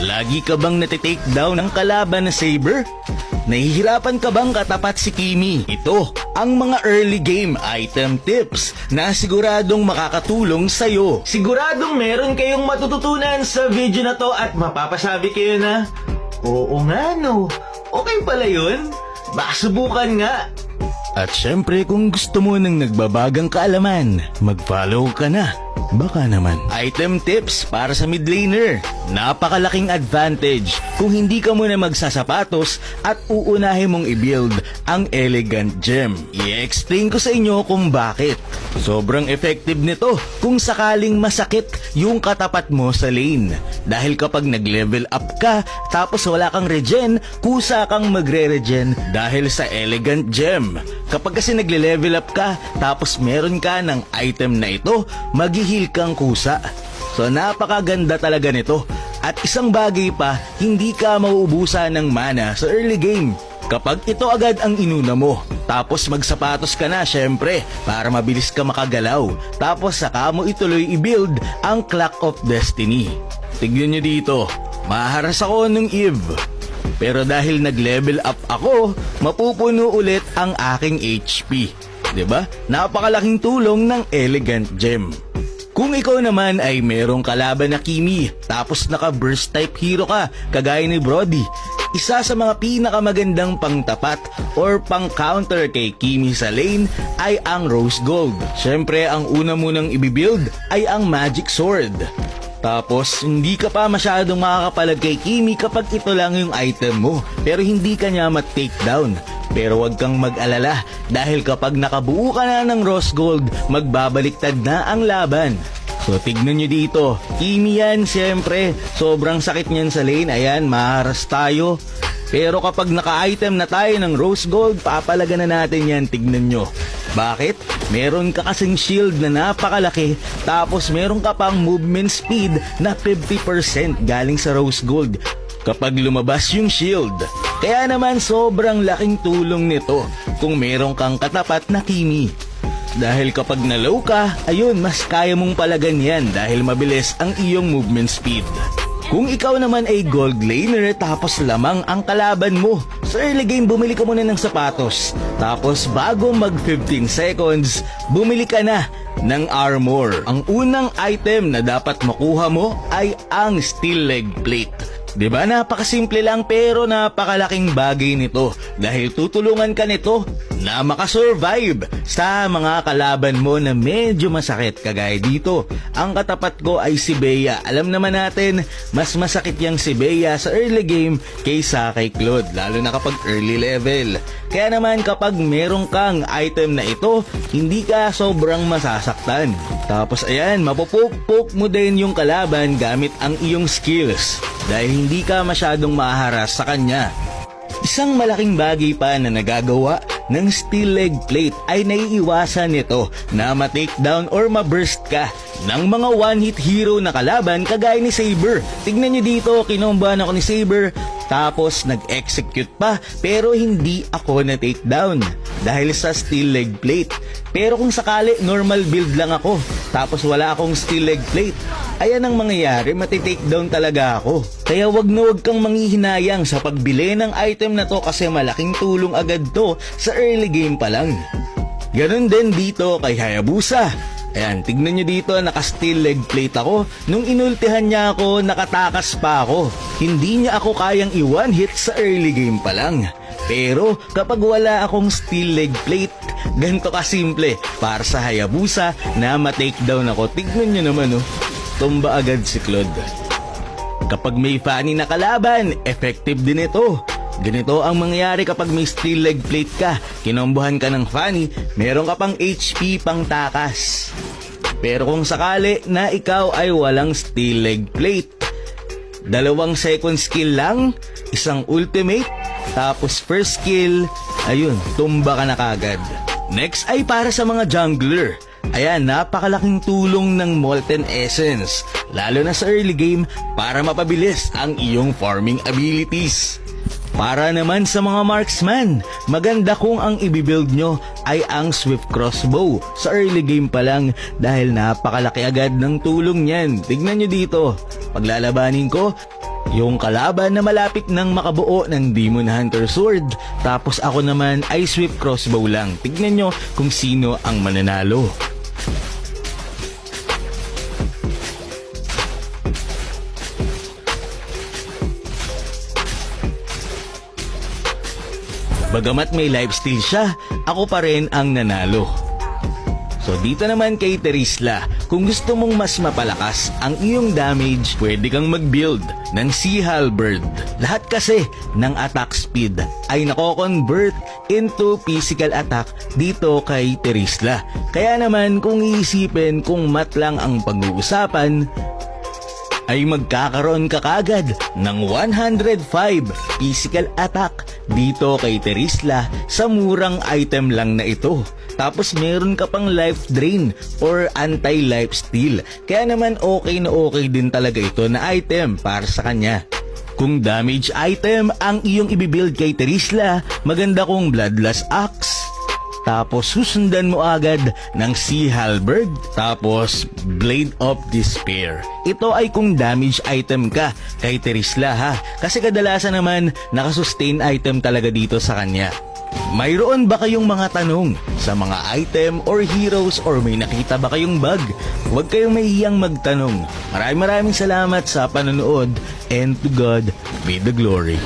Lagi ka bang natitake down ng kalaban na Saber? Nahihirapan ka bang katapat si Kimi? Ito ang mga early game item tips na siguradong makakatulong sa'yo. Siguradong meron kayong matututunan sa video na to at mapapasabi kayo na, oo nga no, okay pala yun. Baka subukan nga. At syempre kung gusto mo ng nagbabagang kaalaman, mag-follow ka na. Baka naman. Item tips para sa mid laner. Napakalaking advantage kung hindi ka muna magsasapatos at uunahin mong i-build ang Elegant Gem. I-explain ko sa inyo kung bakit. Sobrang effective nito kung sakaling masakit yung katapat mo sa lane. Dahil kapag nag-level up ka tapos wala kang regen, kusa kang magre-regen dahil sa Elegant Gem. Kapag kasi nagle-level up ka tapos meron ka ng item na ito, mag-heal kang kusa. So napakaganda talaga nito. At isang bagay pa, hindi ka mauubusan ng mana sa early game kapag ito agad ang inuna mo. Tapos magsapatos ka na syempre para mabilis ka makagalaw. Tapos saka mo ituloy i-build ang Clock of Destiny. Tignan nyo dito, maharas ako nung Eve. Pero dahil nag-level up ako, mapupuno ulit ang aking HP. 'Di ba? Napakalaking tulong ng Elegant Gem. Kung ikaw naman ay merong kalaban na Kimi, tapos naka-burst type hero ka, kagaya ni Brody, isa sa mga pinakamagandang pangtapat or pang-counter kay Kimi sa lane ay ang Rose Gold. Syempre, ang una munang ibibuild ay ang Magic Sword. Tapos, hindi ka pa masyadong makakapalag kay Kimi kapag ito lang yung item mo, pero hindi ka niya mat-takedown. Pero wag kang mag-alala dahil kapag nakabuo ka na ng Rose Gold, magbabaliktad na ang laban. So tignan nyo dito, Kimi yan syempre, sobrang sakit niyan sa lane, ayan, maharas tayo. Pero kapag naka-item na tayo ng Rose Gold, papalagan na natin yan, tignan nyo. Bakit? Meron ka kasing shield na napakalaki, tapos meron ka pang movement speed na 50% galing sa Rose Gold kapag lumabas yung shield. Kaya naman sobrang laking tulong nito kung meron kang katapat na Kimi. Dahil kapag na-low ka, ayun, mas kaya mong palagan yan dahil mabilis ang iyong movement speed. Kung ikaw naman ay gold laner tapos lamang ang kalaban mo, sa early game bumili ka muna ng sapatos. Tapos bago mag 15 seconds, bumili ka na ng armor. Ang unang item na dapat makuha mo ay ang steel leg plate. Diba, napakasimple lang pero napakalaking bagay nito dahil tutulungan ka nito na makasurvive sa mga kalaban mo na medyo masakit. Kagaya dito, ang katapat ko ay si Bea. Alam naman natin, mas masakit yung si Bea sa early game kaysa kay Claude, lalo na kapag early level. Kaya naman kapag meron kang item na ito, hindi ka sobrang masasaktan. Tapos ayan, mapupok-pok mo din yung kalaban gamit ang iyong skills dahil hindi ka masyadong mahaharas sa kanya. Isang malaking bagay pa na nagagawa ng steel leg plate ay naiiwasan nito na ma-takedown or ma-burst ka ng mga one-hit hero na kalaban kagaya ni Saber. Tignan nyo dito, kinombahan ako ni Saber tapos nag-execute pa pero hindi ako na-takedown dahil sa steel leg plate. Pero kung sakali normal build lang ako tapos wala akong steel leg plate, ayan ang mangyayari, mati-takedown talaga ako. Kaya wag na wag kang manghihinayang sa pagbili ng item na to kasi malaking tulong agad to sa early game pa lang. Ganun din dito kay Hayabusa. Ayan, tignan nyo dito, naka-steel leg plate ako. Nung inultihan niya ako, nakatakas pa ako. Hindi niya ako kayang i-one hit sa early game pa lang. Pero kapag wala akong steel leg plate, ganito kasimple para sa Hayabusa na ma-takedown ako. Tignan nyo naman tumba agad si Claude. Kapag may Fanny na kalaban, effective din ito. Ganito ang mangyayari kapag may steel leg plate ka. Kinombohan ka ng Fanny, meron ka pang HP pang takas. Pero kung sakali na ikaw ay walang steel leg plate, 2 second skill lang, isang ultimate, tapos first skill, ayun, tumba ka na kagad. Next ay para sa mga jungler. Ayan, napakalaking tulong ng Molten Essence, lalo na sa early game para mapabilis ang iyong farming abilities. Para naman sa mga marksman, maganda kung ang ibibuild nyo ay ang Swift Crossbow sa early game pa lang dahil napakalaki agad ng tulong niyan. Tignan nyo dito, paglalabanin ko, Yung kalaban na malapit nang makabuo ng Demon Hunter Sword, tapos ako naman ay Swift Crossbow lang. Tignan nyo kung sino ang mananalo. Bagamat may lifesteal siya, ako pa rin ang nanalo. So dito naman kay Terisla, kung gusto mong mas mapalakas ang iyong damage, pwede kang mag-build ng Sea Halberd. Lahat kasi ng attack speed ay nako-convert into physical attack dito kay Terisla. Kaya naman kung iisipin kung mat lang ang pag-uusapan, ay magkakaroon ka kagad ng 105 physical attack dito kay Terisla sa murang item lang na ito. Tapos meron ka pang life drain or anti-life steal. Kaya naman okay na okay din talaga ito na item para sa kanya. Kung damage item ang iyong ibibuild kay Terisla, maganda kong Bloodlust Axe. Tapos susundan mo agad ng Sea Halberd, tapos Blade of Despair. Ito ay kung damage item ka kay Terisla ha, kasi kadalasan naman nakasustain item talaga dito sa kanya. Mayroon ba kayong mga tanong sa mga item or heroes or may nakita ba kayong bug? Huwag kayong mahihiyang magtanong. Maraming salamat sa panonood and to God be the glory.